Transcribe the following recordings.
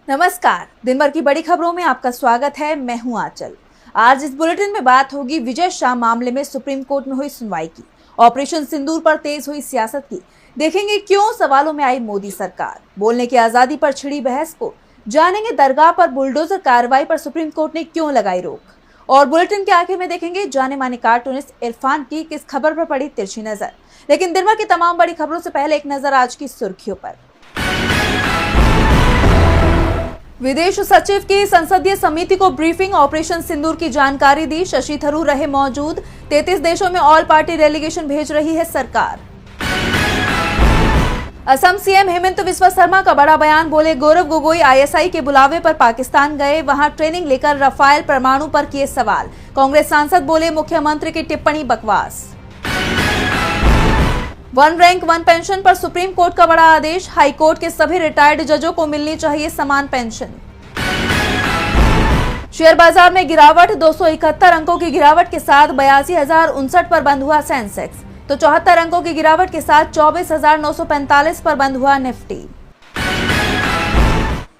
नमस्कार, दिन भर की बड़ी खबरों में आपका स्वागत है। मैं हूं आंचल। आज इस बुलेटिन में बात होगी विजय शाह मामले में सुप्रीम कोर्ट में हुई सुनवाई की, ऑपरेशन सिंदूर पर तेज हुई सियासत की, देखेंगे क्यों सवालों में आई मोदी सरकार, बोलने की आजादी पर छिड़ी बहस को, जानेंगे दरगाह पर बुलडोजर कार्रवाई पर सुप्रीम कोर्ट ने क्यों लगाई रोक, और बुलेटिन के आखिर में देखेंगे जाने माने कार्टूनिस्ट इरफान की किस खबर पर पड़ी तिरछी नजर। लेकिन दिन भर की तमाम बड़ी खबरों से पहले एक नजर आज की सुर्खियों पर। विदेश सचिव की संसदीय समिति को ब्रीफिंग, ऑपरेशन सिंदूर की जानकारी दी, शशि थरूर रहे मौजूद। 33 देशों में ऑल पार्टी डेलीगेशन भेज रही है सरकार। असम सीएम हेमंत बिस्वा शर्मा का बड़ा बयान, बोले गौरव गोगोई आईएसआई के बुलावे पर पाकिस्तान गए, वहां ट्रेनिंग लेकर रफाल परमाणु पर किए सवाल। कांग्रेस सांसद बोले मुख्यमंत्री की टिप्पणी बकवास। वन रैंक वन पेंशन पर सुप्रीम कोर्ट का बड़ा आदेश, हाई कोर्ट के सभी रिटायर्ड जजों को मिलनी चाहिए समान पेंशन। शेयर बाजार में गिरावट, 271 अंकों की गिरावट के साथ 82,059 पर बंद हुआ सेंसेक्स, तो 74 अंकों की गिरावट के साथ 24,945 पर बंद हुआ निफ्टी।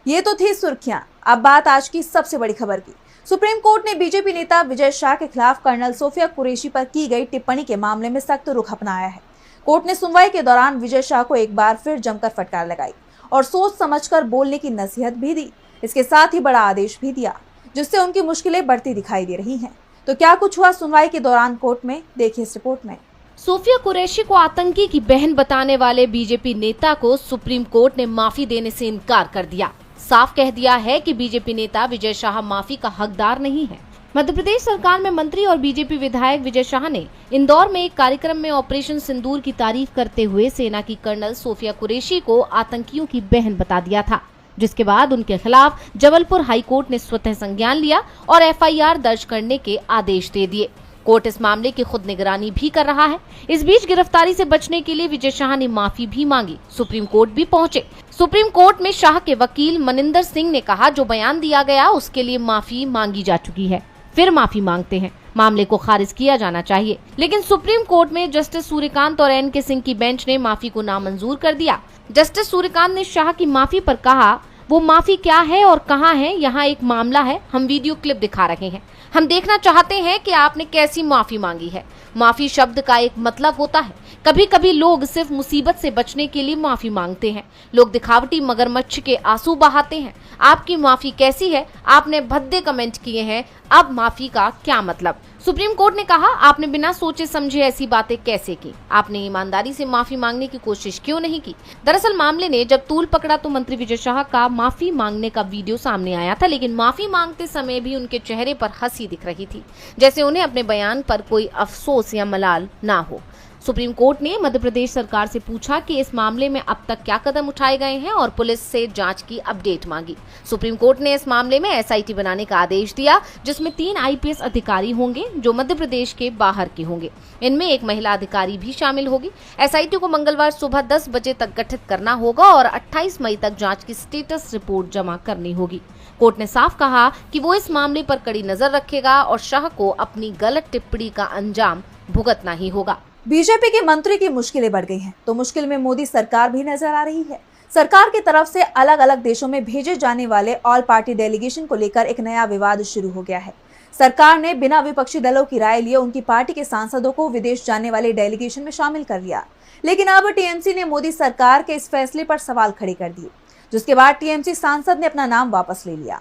ये तो थी सुर्खियां। अब बात आज की सबसे बड़ी खबर की। सुप्रीम कोर्ट ने बीजेपी नेता विजय शाह के खिलाफ कर्नल सोफिया कुरैशी पर की गई टिप्पणी के मामले में सख्त रुख अपनाया है। कोर्ट ने सुनवाई के दौरान विजय शाह को एक बार फिर जमकर फटकार लगाई और सोच समझकर बोलने की नसीहत भी दी। इसके साथ ही बड़ा आदेश भी दिया, जिससे उनकी मुश्किलें बढ़ती दिखाई दे रही हैं। तो क्या कुछ हुआ सुनवाई के दौरान कोर्ट में, देखिए इस रिपोर्ट में। सोफिया कुरैशी को आतंकी की बहन बताने वाले बीजेपी नेता को सुप्रीम कोर्ट ने माफी देने से इनकार कर दिया। साफ कह दिया है कि बीजेपी नेता विजय शाह माफी का हकदार नहीं है। मध्य प्रदेश सरकार में मंत्री और बीजेपी विधायक विजय शाह ने इंदौर में एक कार्यक्रम में ऑपरेशन सिंदूर की तारीफ करते हुए सेना की कर्नल सोफिया कुरैशी को आतंकियों की बहन बता दिया था, जिसके बाद उनके खिलाफ जबलपुर हाई कोर्ट ने स्वतः संज्ञान लिया और एफआईआर दर्ज करने के आदेश दे दिए। कोर्ट इस मामले की खुद निगरानी भी कर रहा है। इस बीच गिरफ्तारी से बचने के लिए विजय शाह ने माफी भी मांगी, सुप्रीम कोर्ट भी पहुंचे। सुप्रीम कोर्ट में शाह के वकील मनिंदर सिंह ने कहा, जो बयान दिया गया उसके लिए माफी मांगी जा चुकी है, फिर माफी मांगते हैं, मामले को खारिज किया जाना चाहिए। लेकिन सुप्रीम कोर्ट में जस्टिस सूर्यकांत और एन के सिंह की बेंच ने माफी को नामंजूर कर दिया। जस्टिस सूर्यकांत ने शाह की माफी पर कहा, वो माफी क्या है और कहाँ है, यहाँ एक मामला है, हम वीडियो क्लिप दिखा रहे हैं, हम देखना चाहते हैं कि आपने कैसी माफी मांगी है। माफी शब्द का एक मतलब होता है। कभी कभी लोग सिर्फ मुसीबत से बचने के लिए माफी मांगते हैं। लोग दिखावटी मगरमच्छ के आंसू बहाते हैं। आपकी माफी कैसी है? आपने भद्दे कमेंट किए हैं, अब माफी का क्या मतलब? सुप्रीम कोर्ट ने कहा, आपने बिना सोचे समझे ऐसी बातें कैसे की? आपने ईमानदारी से माफी मांगने की कोशिश क्यों नहीं की? दरअसल मामले ने जब तूल पकड़ा तो मंत्री विजय शाह का माफी मांगने का वीडियो सामने आया था, लेकिन माफी मांगते समय भी उनके चेहरे पर हंसी दिख रही थी, जैसे उन्हें अपने बयान पर कोई अफसोस या मलाल ना हो। सुप्रीम कोर्ट ने मध्य प्रदेश सरकार से पूछा कि इस मामले में अब तक क्या कदम उठाए गए हैं और पुलिस से जांच की अपडेट मांगी। सुप्रीम कोर्ट ने इस मामले में एसआईटी बनाने का आदेश दिया, जिसमें 3 आईपीएस अधिकारी होंगे जो मध्य प्रदेश के बाहर के होंगे। इनमें एक महिला अधिकारी भी शामिल होगी। एसआईटी को मंगलवार सुबह 10 बजे तक गठित करना होगा और 28 मई तक जाँच की स्टेटस रिपोर्ट जमा करनी होगी। कोर्ट ने साफ कहा कि वो इस मामले पर कड़ी नजर रखेगा और शाह को अपनी गलत टिप्पणी का अंजाम भुगतना ही होगा। बीजेपी के मंत्री की मुश्किलें बढ़ गई हैं, तो मुश्किल में मोदी सरकार भी नजर आ रही है। सरकार की तरफ से अलग अलग देशों में भेजे जाने वाले ऑल पार्टी डेलीगेशन को लेकर एक नया विवाद शुरू हो गया है। सरकार ने बिना विपक्षी दलों की राय लिए उनकी पार्टी के सांसदों को विदेश जाने वाले डेलीगेशन में शामिल कर लिया। लेकिन अब टीएमसी ने मोदी सरकार के इस फैसले पर सवाल खड़े कर दिए, जिसके बाद टीएमसी सांसद ने अपना नाम वापस ले लिया।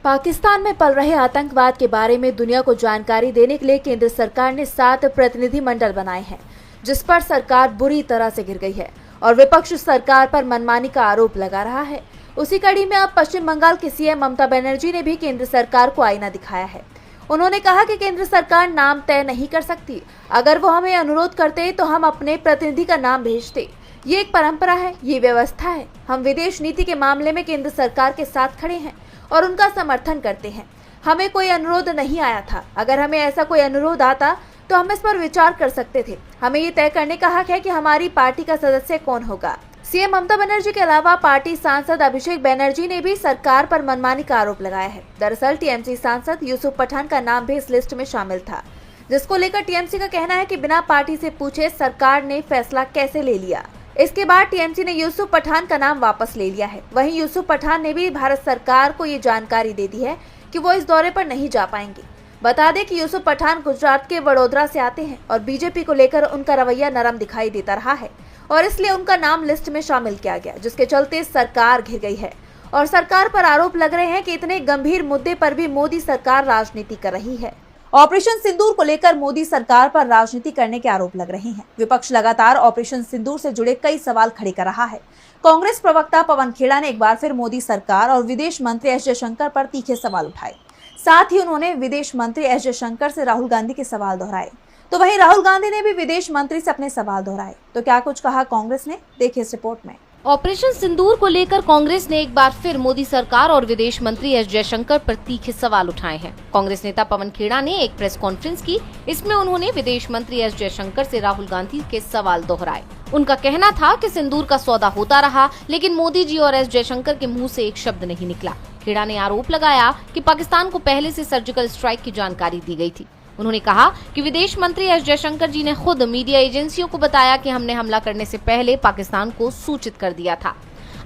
पाकिस्तान में पल रहे आतंकवाद के बारे में दुनिया को जानकारी देने के लिए केंद्र सरकार ने 7 प्रतिनिधि मंडल बनाए हैं, जिस पर सरकार बुरी तरह से गिर गई है और विपक्ष सरकार पर मनमानी का आरोप लगा रहा है। उसी कड़ी में अब पश्चिम बंगाल की सीएम ममता बनर्जी ने भी केंद्र सरकार को आईना दिखाया है। उन्होंने कहा कि केंद्र सरकार नाम तय नहीं कर सकती, अगर वो हमें अनुरोध करते तो हम अपने प्रतिनिधि का नाम भेजते। ये एक परंपरा है, ये व्यवस्था है। हम विदेश नीति के मामले में केंद्र सरकार के साथ खड़े हैं और उनका समर्थन करते हैं। हमें कोई अनुरोध नहीं आया था। अगर हमें ऐसा कोई अनुरोध आता तो हम इस पर विचार कर सकते थे। हमें ये तय करने का हक है कि हमारी पार्टी का सदस्य कौन होगा। सीएम ममता बनर्जी के अलावा पार्टी सांसद अभिषेक बनर्जी ने भी सरकार पर मनमानी का आरोप लगाया है। दरअसल टीएमसी सांसद यूसुफ पठान का नाम भी इस लिस्ट में शामिल था, जिसको लेकर टीएमसी का कहना है कि बिना पार्टी से पूछे सरकार ने फैसला कैसे ले लिया। इसके बाद टीएमसी ने यूसुफ पठान का नाम वापस ले लिया है। वहीं यूसुफ पठान ने भी भारत सरकार को ये जानकारी दे दी है कि वो इस दौरे पर नहीं जा पाएंगे। बता दें कि यूसुफ पठान गुजरात के वडोदरा से आते हैं और बीजेपी को लेकर उनका रवैया नरम दिखाई देता रहा है और इसलिए उनका नाम लिस्ट में शामिल किया गया, जिसके चलते सरकार घिर गई है और सरकार पर आरोप लग रहे हैं कि इतने गंभीर मुद्दे पर भी मोदी सरकार राजनीति कर रही है। ऑपरेशन सिंदूर को लेकर मोदी सरकार पर राजनीति करने के आरोप लग रहे हैं। विपक्ष लगातार ऑपरेशन सिंदूर से जुड़े कई सवाल खड़े कर रहा है। कांग्रेस प्रवक्ता पवन खेड़ा ने एक बार फिर मोदी सरकार और विदेश मंत्री एस जयशंकर पर तीखे सवाल उठाए। साथ ही उन्होंने विदेश मंत्री एस जयशंकर से राहुल गांधी के सवाल दोहराए, तो वहीं राहुल गांधी ने भी विदेश मंत्री से अपने सवाल दोहराए। तो क्या कुछ कहा कांग्रेस ने, देखिए इस रिपोर्ट में। ऑपरेशन सिंदूर को लेकर कांग्रेस ने एक बार फिर मोदी सरकार और विदेश मंत्री एस जयशंकर पर तीखे सवाल उठाए हैं। कांग्रेस नेता पवन खेड़ा ने एक प्रेस कॉन्फ्रेंस की। इसमें उन्होंने विदेश मंत्री एस जयशंकर से राहुल गांधी के सवाल दोहराए। उनका कहना था कि सिंदूर का सौदा होता रहा, लेकिन मोदी जी और एस जयशंकर के मुंह से एक शब्द नहीं निकला। खेड़ा ने आरोप लगाया कि पाकिस्तान को पहले से सर्जिकल स्ट्राइक की जानकारी दी गई थी। उन्होंने कहा कि विदेश मंत्री एस जयशंकर जी ने खुद मीडिया एजेंसियों को बताया कि हमने हमला करने से पहले पाकिस्तान को सूचित कर दिया था।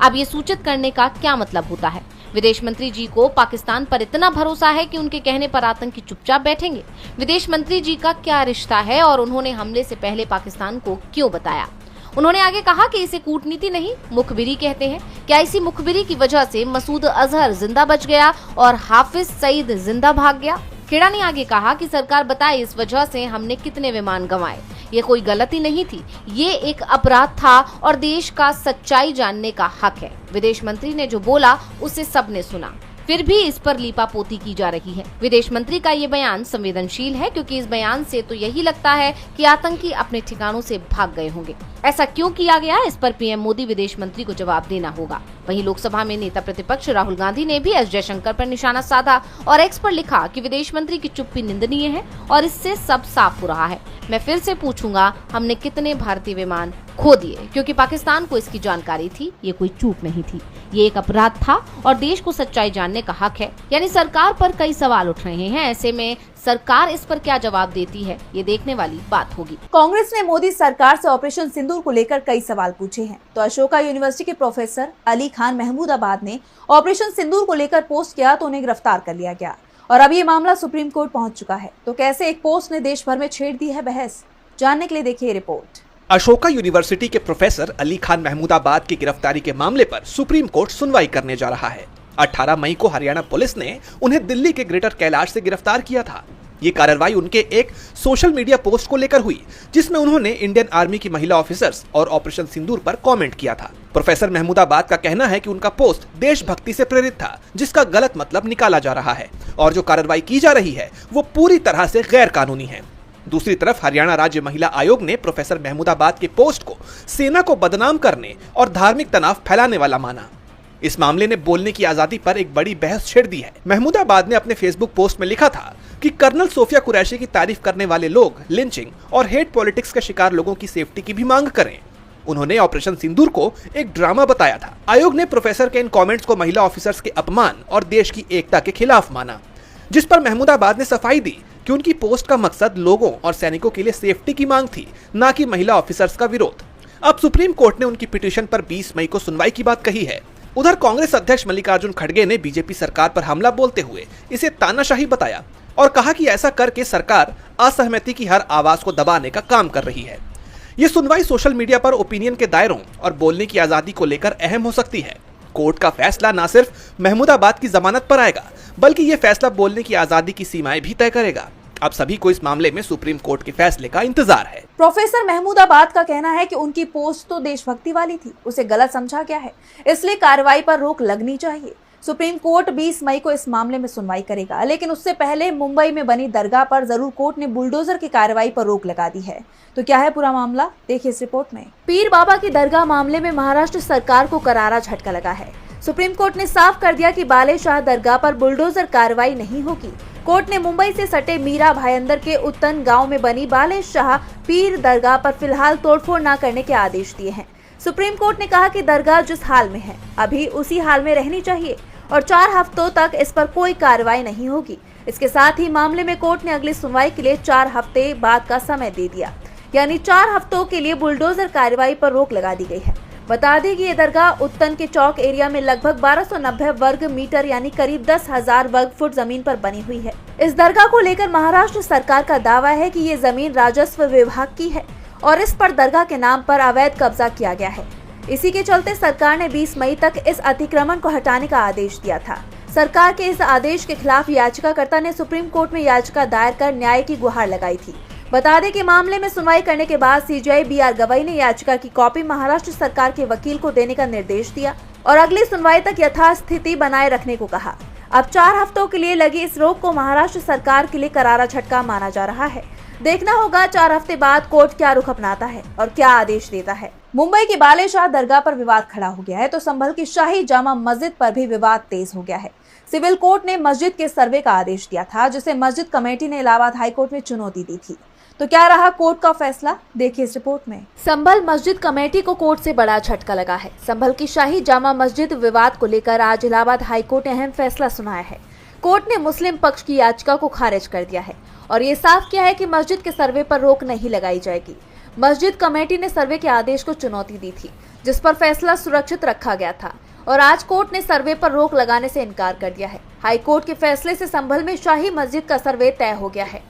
अब ये सूचित करने का क्या मतलब होता है? विदेश मंत्री जी को पाकिस्तान पर इतना भरोसा है कि उनके कहने पर आतंकी चुपचाप बैठेंगे? विदेश मंत्री जी का क्या रिश्ता है और उन्होंने हमले से पहले पाकिस्तान को क्यों बताया? उन्होंने आगे कहा कि इसे कूटनीति नहीं, मुखबिरी कहते हैं। क्या इसी मुखबिरी की वजह से मसूद अजहर जिंदा बच गया और हाफिज सईद जिंदा भाग गया? खेड़ा ने आगे कहा कि सरकार बताए इस वजह से हमने कितने विमान गंवाए। ये कोई गलती नहीं थी, ये एक अपराध था और देश का सच्चाई जानने का हक है। विदेश मंत्री ने जो बोला उसे सबने सुना, फिर भी इस पर लीपापोती की जा रही है। विदेश मंत्री का ये बयान संवेदनशील है क्योंकि इस बयान से तो यही लगता है कि आतंकी अपने ठिकानों से भाग गए होंगे। ऐसा क्यों किया गया, इस पर पीएम मोदी विदेश मंत्री को जवाब देना होगा। वहीं लोकसभा में नेता प्रतिपक्ष राहुल गांधी ने भी एस जयशंकर पर निशाना साधा और एक्स पर लिखा कि विदेश मंत्री की चुप्पी निंदनीय है और इससे सब साफ हो रहा है। मैं फिर से पूछूंगा, हमने कितने भारतीय विमान खो दिए? क्योंकि पाकिस्तान को इसकी जानकारी थी, ये कोई चूक नहीं थी, ये एक अपराध था और देश को सच्चाई जानने का हक है। यानी सरकार पर कई सवाल उठ रहे हैं। ऐसे में सरकार इस पर क्या जवाब देती है, ये देखने वाली बात होगी। कांग्रेस ने मोदी सरकार से ऑपरेशन सिंदूर को लेकर कई सवाल पूछे हैं। तो अशोका यूनिवर्सिटी के प्रोफेसर अली खान महमूदाबाद ने ऑपरेशन सिंदूर को लेकर पोस्ट किया तो उन्हें गिरफ्तार कर लिया गया और अब ये मामला सुप्रीम कोर्ट पहुंच चुका है। तो कैसे एक पोस्ट ने देश भर में छेड़ दी है बहस, जानने के लिए देखिए रिपोर्ट। अशोका यूनिवर्सिटी के प्रोफेसर अली खान महमूदाबाद की गिरफ्तारी के मामले पर सुप्रीम कोर्ट सुनवाई करने जा रहा है। 18 मई को हरियाणा पुलिस ने उन्हें दिल्ली के ग्रेटर कैलाश से गिरफ्तार किया था। ये कार्रवाई उनके एक सोशल मीडिया पोस्ट को लेकर हुई, जिसमें उन्होंने इंडियन आर्मी की महिला ऑफिसर्स और ऑपरेशन सिंदूर पर कमेंट किया था। प्रोफेसर महमूदाबाद का कहना है कि उनका पोस्ट देशभक्ति से प्रेरित था, जिसका गलत मतलब निकाला जा रहा है और जो कार्रवाई की जा रही है वो पूरी तरह से गैर कानूनी है। दूसरी तरफ हरियाणा राज्य महिला आयोग ने प्रोफेसर महमूदाबाद के पोस्ट को सेना को बदनाम करने और धार्मिक तनाव फैलाने वाला माना। इस मामले ने बोलने की आजादी पर एक बड़ी बहस छेड़ दी है। महमूदाबाद ने अपने फेसबुक पोस्ट में लिखा था कि कर्नल सोफिया कुरैशी की तारीफ करने वाले लोग लिंचिंग और हेट पॉलिटिक्स के शिकार लोगों की सेफ्टी की भी मांग करें। उन्होंने ऑपरेशन सिंदूर को एक ड्रामा बताया था। आयोग ने प्रोफेसर के इन कमेंट्स को महिला ऑफिसर्स के अपमान और देश की एकता के खिलाफ माना, जिस पर महमूदाबाद ने सफाई दी कि उनकी पोस्ट का मकसद लोगों और सैनिकों के लिए सेफ्टी की मांग थी, न कि महिला ऑफिसर्स का विरोध। अब सुप्रीम कोर्ट ने उनकी पिटीशन पर 20 मई को सुनवाई की बात कही है। उधर कांग्रेस अध्यक्ष मल्लिकार्जुन खड़गे ने बीजेपी सरकार पर हमला बोलते हुए इसे तानाशाही बताया और कहा कि ऐसा करके सरकार असहमति की हर आवाज को दबाने का काम कर रही है। ये सुनवाई सोशल मीडिया पर ओपिनियन के दायरों और बोलने की आजादी को लेकर अहम हो सकती है। कोर्ट का फैसला न सिर्फ महमूदाबाद की जमानत पर आएगा, बल्कि ये फैसला बोलने की आजादी की सीमाएं भी तय करेगा। अब सभी को इस मामले में सुप्रीम कोर्ट के फैसले का इंतजार है। प्रोफेसर महमूदाबाद का कहना है कि उनकी पोस्ट तो देशभक्ति वाली थी, उसे गलत समझा गया है, इसलिए कार्रवाई पर रोक लगनी चाहिए। सुप्रीम कोर्ट 20 मई को इस मामले में सुनवाई करेगा, लेकिन उससे पहले मुंबई में बनी दरगाह पर जरूर कोर्ट ने बुलडोजर की कार्रवाई पर रोक लगा दी है। तो क्या है पूरा मामला, देखिए इस रिपोर्ट में। पीर बाबा की दरगाह मामले में महाराष्ट्र सरकार को करारा झटका लगा है। सुप्रीम कोर्ट ने साफ कर दिया कि बाले शाह दरगाह पर बुलडोजर कार्रवाई नहीं होगी। कोर्ट ने मुंबई से सटे मीरा भाईंदर के उत्तन गांव में बनी बाले शाह पीर दरगाह पर फिलहाल तोड़फोड़ न करने के आदेश दिए हैं। सुप्रीम कोर्ट ने कहा कि दरगाह जिस हाल में है अभी उसी हाल में रहनी चाहिए और 4 हफ्तों तक इस पर कोई कार्रवाई नहीं होगी। इसके साथ ही मामले में कोर्ट ने अगली सुनवाई के लिए 4 हफ्ते बाद का समय दे दिया। यानी 4 हफ्तों के लिए बुलडोजर कार्रवाई पर रोक लगा दी गई है। बता दें कि ये दरगाह उत्तन के चौक एरिया में लगभग 1290 वर्ग मीटर यानी करीब 10,000 वर्ग फुट जमीन पर बनी हुई है। इस दरगाह को लेकर महाराष्ट्र सरकार का दावा है कि ये जमीन राजस्व विभाग की है और इस पर दरगाह के नाम पर अवैध कब्जा किया गया है। इसी के चलते सरकार ने 20 मई तक इस अतिक्रमण को हटाने का आदेश दिया था। सरकार के इस आदेश के खिलाफ याचिकाकर्ता ने सुप्रीम कोर्ट में याचिका दायर कर न्याय की गुहार लगाई थी। बता दें कि मामले में सुनवाई करने के बाद सीजेआई BR गवई ने याचिका की कॉपी महाराष्ट्र सरकार के वकील को देने का निर्देश दिया और अगली सुनवाई तक यथास्थिति बनाए रखने को कहा। अब 4 हफ्तों के लिए लगी इस रोक को महाराष्ट्र सरकार के लिए करारा झटका माना जा रहा है। देखना होगा 4 हफ्ते बाद कोर्ट क्या रुख अपनाता है और क्या आदेश देता है। मुंबई की बालेशाह दरगाह पर विवाद खड़ा हो गया है तो संभल की शाही जामा मस्जिद पर भी विवाद तेज हो गया है। सिविल कोर्ट ने मस्जिद के सर्वे का आदेश दिया था, जिसे मस्जिद कमेटी ने इलाहाबाद हाईकोर्ट में चुनौती दी थी। तो क्या रहा कोर्ट का फैसला, देखिए इस रिपोर्ट में। संभल मस्जिद कमेटी को कोर्ट से बड़ा झटका लगा है। संभल की शाही जामा मस्जिद विवाद को लेकर आज इलाहाबाद हाईकोर्ट ने अहम फैसला सुनाया है। कोर्ट ने मुस्लिम पक्ष की याचिका को खारिज कर दिया है और ये साफ किया है कि मस्जिद के सर्वे पर रोक नहीं लगाई जाएगी। मस्जिद कमेटी ने सर्वे के आदेश को चुनौती दी थी, जिस पर फैसला सुरक्षित रखा गया था और आज कोर्ट ने सर्वे पर रोक लगाने से इनकार कर दिया है। हाईकोर्ट के फैसले से संभल में शाही मस्जिद का सर्वे तय हो गया है।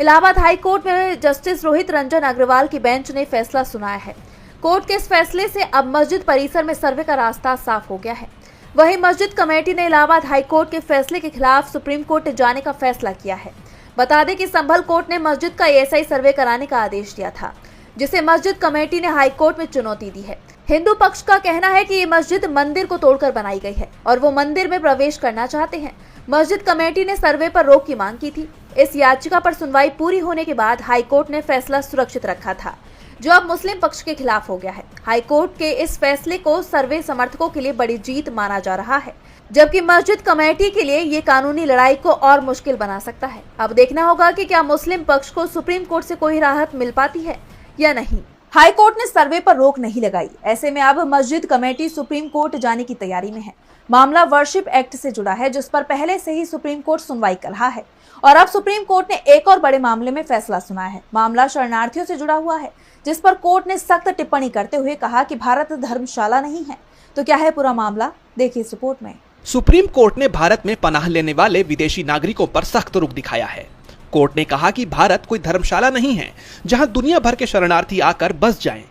इलाहाबाद हाईकोर्ट में जस्टिस रोहित रंजन अग्रवाल की बेंच ने फैसला सुनाया है। कोर्ट के इस फैसले से अब मस्जिद परिसर में सर्वे का रास्ता साफ हो गया है। वहीं मस्जिद कमेटी ने इलाहाबाद हाईकोर्ट के फैसले के खिलाफ सुप्रीम कोर्ट जाने का फैसला किया है। बता दें कि संभल कोर्ट ने मस्जिद का ASI सर्वे कराने का आदेश दिया था, जिसे मस्जिद कमेटी ने हाईकोर्ट में चुनौती दी है। हिंदू पक्ष का कहना है कि ये मस्जिद मंदिर को तोड़कर बनाई गई है और वो मंदिर में प्रवेश करना चाहते हैं। मस्जिद कमेटी ने सर्वे पर रोक की मांग की थी। इस याचिका पर सुनवाई पूरी होने के बाद हाईकोर्ट ने फैसला सुरक्षित रखा था, जो अब मुस्लिम पक्ष के खिलाफ हो गया है। हाईकोर्ट के इस फैसले को सर्वे समर्थकों के लिए बड़ी जीत माना जा रहा है, जबकि मस्जिद कमेटी के लिए ये कानूनी लड़ाई को और मुश्किल बना सकता है। अब देखना होगा कि क्या मुस्लिम पक्ष को सुप्रीम कोर्ट से कोई राहत मिल पाती है या नहीं। हाई कोर्ट ने सर्वे पर रोक नहीं लगाई, ऐसे में अब मस्जिद कमेटी सुप्रीम कोर्ट जाने की तैयारी में है। मामला वर्शिप एक्ट से जुड़ा है, जिस पर पहले से ही सुप्रीम कोर्ट सुनवाई कर रहा है और अब सुप्रीम कोर्ट ने एक और बड़े मामले में फैसला सुनाया है। मामला शरणार्थियों से जुड़ा हुआ है, जिस पर कोर्ट ने सख्त टिप्पणी करते हुए कहा कि भारत धर्मशाला नहीं है। तो क्या है पूरा मामला, देखिए इस रिपोर्ट में। सुप्रीम कोर्ट ने भारत में पनाह लेने वाले विदेशी नागरिकों पर सख्त रुख दिखाया है। कोर्ट ने कहा कि भारत कोई धर्मशाला नहीं है जहां दुनिया भर के शरणार्थी आकर बस जाएं।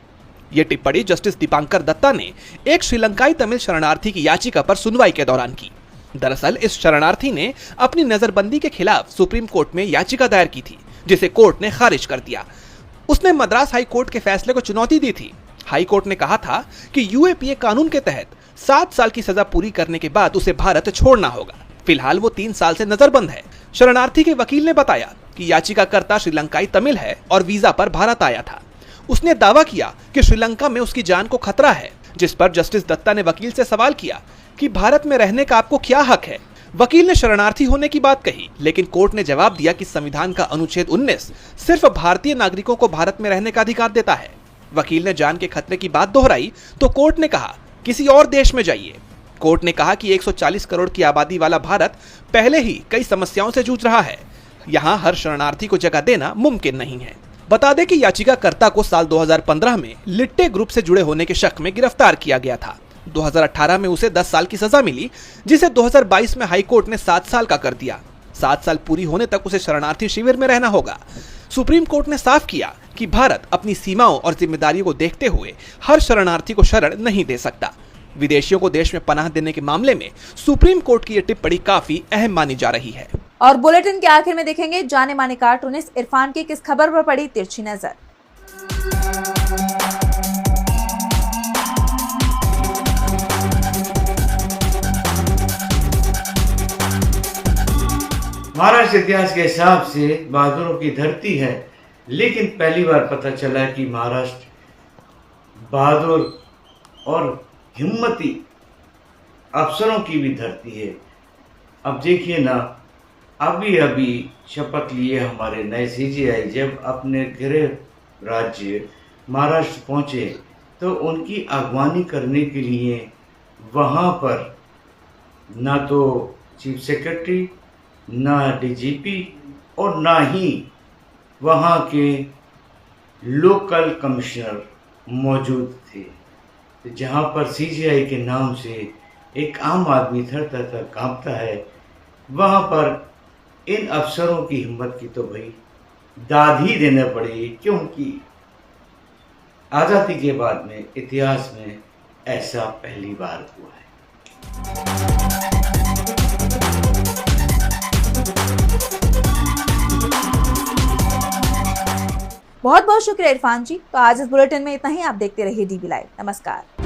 ये टिप्पणी जस्टिस दीपांकर दत्ता ने एक श्रीलंकाई तमिल शरणार्थी की याचिका पर सुनवाई के दौरान की। दरअसल इस शरणार्थी ने अपनी नजरबंदी के खिलाफ सुप्रीम कोर्ट में याचिका दायर की थी, जिसे कोर्ट ने खारिज कर दिया। उसने मद्रास हाई कोर्ट के फैसले को चुनौती दी थी। हाई कोर्ट ने कहा था कि UAPA कानून के तहत 7 साल की सजा पूरी करने के बाद उसे भारत छोड़ना होगा। फिलहाल वो 3 साल से नजरबंद है। शरणार्थी के वकील ने बताया कि याचिकाकर्ता श्रीलंकाई तमिल है और वीजा पर भारत आया था। उसने दावा किया कि श्रीलंका में उसकी जान को खतरा है, जिस पर जस्टिस दत्ता ने वकील से सवाल किया कि भारत में रहने का आपको क्या हक है। वकील ने शरणार्थी होने की बात कही, लेकिन कोर्ट ने जवाब दिया कि संविधान का अनुच्छेद 19 सिर्फ भारतीय नागरिकों को भारत में रहने का अधिकार देता है। वकील ने जान के खतरे की बात दोहराई तो कोर्ट ने कहा किसी और देश में जाइए। कोर्ट ने कहा कि 140 करोड़ की आबादी वाला भारत पहले ही कई समस्याओं से जूझ रहा है। यहाँ हर शरणार्थी को जगह देना मुमकिन नहीं है। बता दें कि याचिकाकर्ता को साल 2015 में लिट्टे ग्रुप से जुड़े होने के शक में गिरफ्तार किया गया था। 2018 में उसे 10 साल की सजा मिली, जिसे 2022 में हाई कोर्ट ने 7 साल का कर दिया। 7 साल पूरी होने तक उसे शरणार्थी शिविर में रहना होगा। सुप्रीम कोर्ट ने साफ किया कि भारत अपनी सीमाओं और जिम्मेदारियों को देखते हुए हर शरणार्थी को शरण नहीं दे सकता। विदेशियों को देश में पनाह देने के मामले में सुप्रीम कोर्ट की यह टिप्पणी काफी अहम मानी जा रही है। और बुलेटिन के आखिर में देखेंगे जाने माने कार्टूनिस्ट इरफान की किस खबर पर पड़ी तिरछी नजर। महाराष्ट्र इतिहास के हिसाब से बहादुरों की धरती है, लेकिन पहली बार पता चला कि महाराष्ट्र बहादुर और हिम्मती अफसरों की भी धरती है। अब देखिए ना, अभी शपथ लिए हमारे नए CGI जब अपने गृह राज्य महाराष्ट्र पहुंचे तो उनकी अगवानी करने के लिए वहां पर ना तो चीफ सेक्रेटरी, ना DGP और ना ही वहाँ के लोकल कमिश्नर मौजूद थे। तो जहाँ पर सीजीआई के नाम से एक आम आदमी थर कांपता है, वहाँ पर इन अफसरों की हिम्मत की तो भाई दाद ही देना पड़ेगी, क्योंकि आज़ादी के बाद में इतिहास में ऐसा पहली बार हुआ है। बहुत बहुत शुक्रिया इरफान जी। तो आज इस बुलेटिन में इतना ही। आप देखते रहिए DB लाइव। नमस्कार।